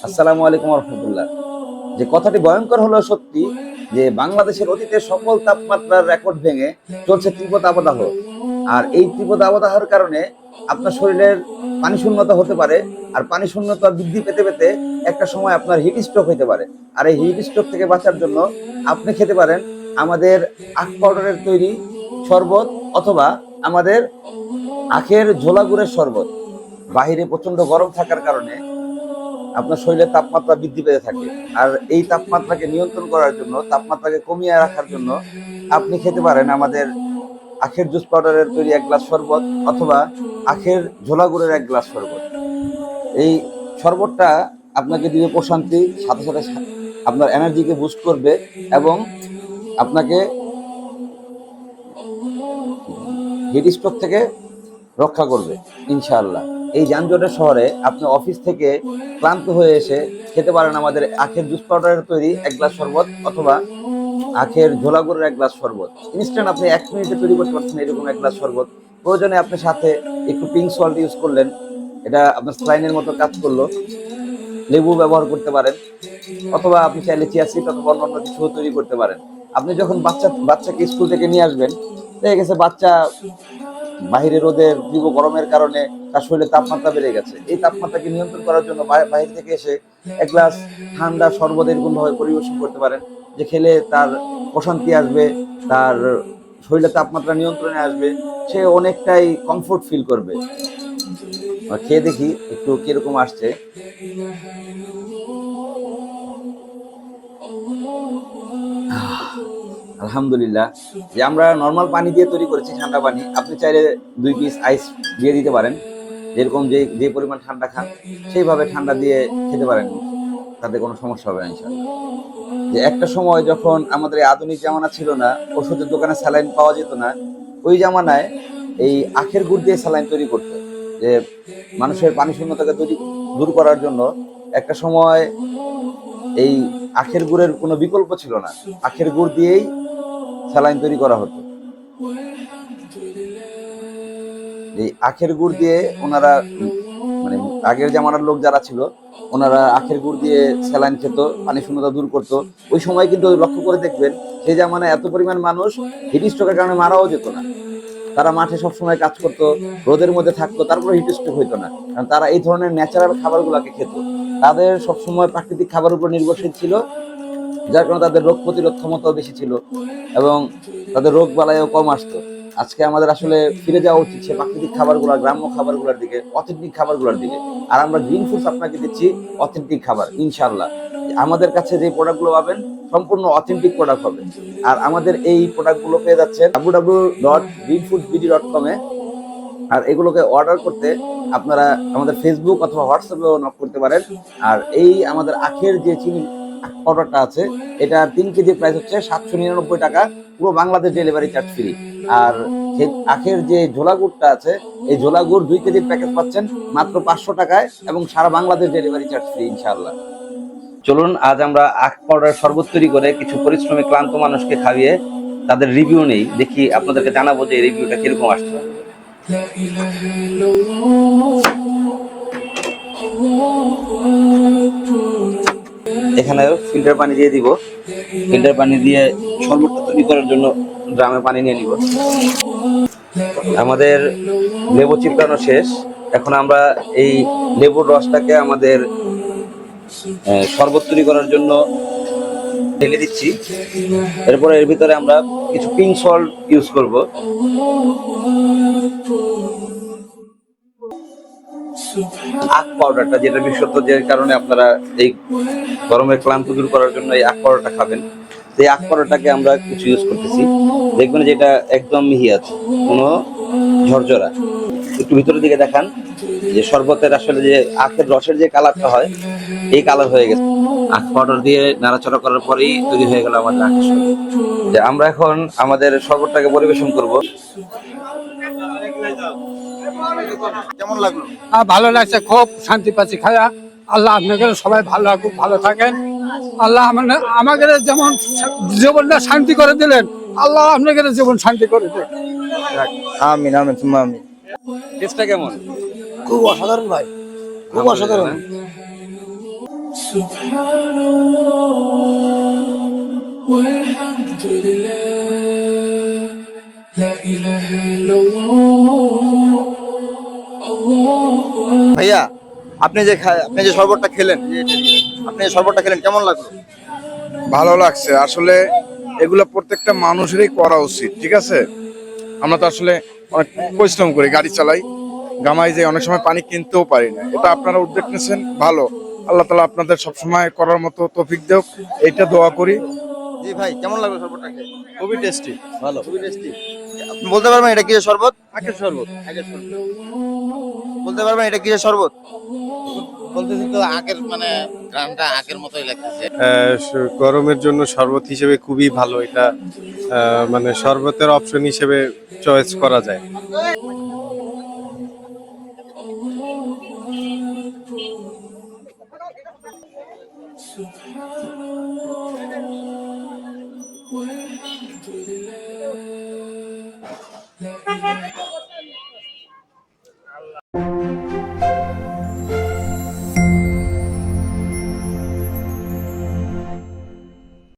আসসালামু আলাইকুম রহমতুল্লাহ। যে কথাটি ভয়ঙ্কর হলো সত্যি, যে বাংলাদেশের অতীতের সকল তাপমাত্রার রেকর্ড ভেঙে চলছে তীব্র দাবদাহ। আর এই তীব্র দাবদাহের কারণে আপনার শরীরের পানি শূন্যতা হতে পারে। আর পানি শূন্যতা বৃদ্ধি পেতে পেতে একটা সময় আপনার হিট স্ট্রোক হতে পারে। আর এই হিট স্ট্রোক থেকে বাঁচার জন্য আপনি খেতে পারেন আমাদের আখ পাউডারের তৈরি শরবত, অথবা আমাদের আখের ঝোলা গুড়ের শরবত। বাহিরে প্রচন্ড গরম থাকার কারণে আপনার শরীরের তাপমাত্রা বৃদ্ধি পেতে থাকে। আর এই তাপমাত্রাকে নিয়ন্ত্রণ করার জন্য, তাপমাত্রাকে কমিয়ে রাখার জন্য আপনি খেতে পারেন আমাদের আখের জুস পাউডারের তৈরি 1 গ্লাস শরবত, অথবা আখের ঝোলা গুড়ের 1 গ্লাস শরবত। এই শরবতটা আপনাকে দিবে প্রশান্তি, সাথে সাথে আপনার এনার্জিকে বুস্ট করবে এবং আপনাকে হিট স্ট্রোক থেকে রক্ষা করবে ইনশাআল্লাহ। এই যানজটের শহরে আপনি অফিস থেকে ক্লান্ত হয়ে এসে খেতে পারেন আমাদের আখের জুস পাউডারের তৈরি 1 গ্লাস শরবত, অথবা আখের ঝোলা গুড়ের 1 গ্লাস শরবত। ইনস্ট্যান্ট আপনি 1 মিনিটে তৈরি করতে পারছেন এরকম 1 গ্লাস শরবত। প্রয়োজনে আপনি সাথে একটু পিঙ্ক সল্ট ইউজ করলেন, এটা আপনার স্লাইনের মতো কাজ করলো। লেবু ব্যবহার করতে পারেন, অথবা আপনি চাইলে চিয়া সিড অথবা অন্যান্য কিছু তৈরি করতে পারেন। আপনি যখন বাচ্চাকে স্কুল থেকে নিয়ে আসবেন, দেখা গেছে বাচ্চা বাহিরে রোদের তীব্র গরমের কারণে তার শরীরের তাপমাত্রা বেড়ে গেছে। এই তাপমাত্রাকে নিয়ন্ত্রণ করার জন্য বাইরে থেকে এসে 1 গ্লাস ঠান্ডা শরবত এরকম ভাবে পরিবেশন করতে পারেন, যে খেলে তার প্রশান্তি আসবে, তার শরীরের তাপমাত্রা নিয়ন্ত্রণে আসবে, সে অনেকটাই কমফোর্ট ফিল করবে। খেয়ে দেখি একটু কিরকম আসছে। আলহামদুলিল্লাহ। যে আমরা নর্মাল পানি দিয়ে তৈরি করেছি, ঠান্ডা পানি। আপনি চাইলে 2 পিস আইস দিয়ে দিতে পারেন, যেরকম যে পরিমাণ ঠান্ডা খান সেইভাবে ঠান্ডা দিয়ে খেতে পারেন, তাতে কোনো সমস্যা হবে না ইনশাআল্লাহ। যে একটা সময় যখন আমাদের আধুনিক জামানা ছিল না, ওষুধের দোকানে স্যালাইন পাওয়া যেত না, ওই জামানায় এই আখের গুড় দিয়ে স্যালাইন তৈরি করতো। যে মানুষের পানি শূন্যতাকে দূর করার জন্য একটা সময় এই আখের গুড়ের কোনো বিকল্প ছিল না, আখের গুড় দিয়েই স্যালাইন তৈরি করা হতো। এই আখের গুড় দিয়ে ওনারা, মানে আগের জামানার লোক যারা ছিল, ওনারা আখের গুড় দিয়ে স্যালাইন খেত, পানি শূন্যতা দূর করতো। ওই সময় কিন্তু লক্ষ্য করে দেখবেন, সেই জামানায় এত পরিমাণ মানুষ হিট স্ট্রোকের কারণে মারাও যেত না। তারা মাঠে সবসময় কাজ করতো, রোদের মধ্যে থাকতো, তারপরে হিট স্ট্রোক হইতো না, কারণ তারা এই ধরনের ন্যাচারাল খাবারগুলোকে খেত। তাদের সবসময় প্রাকৃতিক খাবারের উপর নির্ভরশীল ছিল, যার কারণে তাদের রোগ প্রতিরোধ ক্ষমতাও বেশি ছিল এবং তাদের রোগ বালাইও কম আসতো। আজকে আমাদের আসলে ফিরে যাওয়া উচিত সে প্রাকৃতিক খাবারগুলো, গ্রাম্য খাবারগুলোর দিকে, অথেন্টিক খাবারগুলোর দিকে। আর আমরা গ্রিন ফুডস আপনাকে দিচ্ছি অথেন্টিক খাবার ইনশাআল্লাহ। আমাদের কাছে যে প্রোডাক্টগুলো পাবেন সম্পূর্ণ অথেন্টিক প্রোডাক্ট হবে। আর আমাদের এই প্রোডাক্টগুলো পেয়ে যাচ্ছে www.greenfoodsbd.com এ। আর এগুলোকে অর্ডার করতে আপনারা আমাদের ফেসবুক অথবা হোয়াটসঅ্যাপেও নক করতে পারেন। আর এই আমাদের আখের যে চিনি পাউডারটা আছে, এটা 3 কেজি প্রাইস হচ্ছে 799 টাকা, পুরো বাংলাদেশ ডেলিভারি চার্জ ফ্রি। আর আখের যে ঝোলা গুড়টা আছে, এই ঝোলা গুড় 2 কেজির প্যাকেট পাচ্ছেন মাত্র 500 টাকায়, এবং সারা বাংলাদেশ ডেলিভারি চার্জ ফ্রি ইনশাআল্লাহ। চলুন আজ আমরা আখ পাউডার শরবত তৈরি করে কিছু পরিশ্রমী ক্লান্ত মানুষকে খাইয়ে তাদের রিভিউ নেই, দেখি আপনাদেরকে জানাবো যে রিভিউটা কিরকম আসছে। এখানে ফিল্টার পানি দিয়ে দিব। ফিল্টার পানি দিয়ে শরবতটা তৈরি করার জন্য ড্রামে পানি নিয়ে নিব। আমাদের লেবু চিপকানো শেষ। এখন আমরা এই লেবুর রসটাকে আমাদের শরবত তৈরি করার জন্য ঢেলে দিচ্ছি। এরপরে এর ভিতরে আমরা কিছু পিঙ্ক সল্ট ইউজ করব। আখ পাউডারটা, যেটা বিশেষত যে কারণে আপনারা এই গরমের ক্লান্ত দূর করার জন্য এই আখ পাউডারটা খাবেন, এই আখ পাউডারটাকে আমরা কিছু ইউজ করতেছি। দেখবেন যে এটা একদম মিহি আছে, কোনো ঝরঝরা। একটু ভিতরের দিকে দেখান যে শরবতের আসলে যে আখের রসের যে কালারটা হয়, এই কালার হয়ে গেছে। আখ পাউডার দিয়ে নাড়াচাড়া করার পরেই তৈরি হয়ে গেল আমাদের আখের শরবত। যে আমরা এখন আমাদের শরবতটাকে পরিবেশন করব। কেমন লাগলো? ভালো লাগছে, খুব শান্তি পাচ্ছি খায়া। আল্লাহ আপনাকে সবাই ভালো রাখুক, ভালো থাকেন। আল্লাহ আমাদের যেমন জীবনটা শান্তি করে দিলেন, আল্লাহ আপনাকে জীবন শান্তি করে দেন। আমিন আমিন সুম্মা আমিন। টেস্টটা কেমন? খুব অসাধারণ ভাই, খুব অসাধারণ। سبحان الله والحمد لله لا إله إلا الله الله ভাইয়া, আপনি যে শরবতটা খেলেন, আপনি যে শরবতটা খেলেন কেমন লাগলো? ভালো লাগছে আসলে। এগুলো প্রত্যেকটা মানুষেরই করা উচিত, ঠিক আছে? আমরা তো আসলে অনেক পরিশ্রম করি, গাড়ি চালাই, গামাই যাই, অনেক সময় পানি কিনতেও পারি না। এটা আপনারা উদ্যোগ নিয়েছেন, ভালো। আল্লাহ তাআলা আপনাদের সবসময় করার মতো তৌফিক দেও, এইটা দোয়া করি। জি ভাই, কেমন লাগলো শরবতটা খেয়ে? খুবই টেস্টি, ভালো। খুবই টেস্টি। আপনি বলতে পারবেন এটা কিসের শরবত? আখের শরবত বলতে পারবেন এটা কিসের শরবত? বলতেছি তো আগের মানে গ্রামটা আগের মতোই লাগতেছে। গরমের জন্য শরবত হিসেবে খুবই ভালো এটা। মানে শরবতের অপশন হিসেবে চয়েস করা যায়। والحمد لله لا إله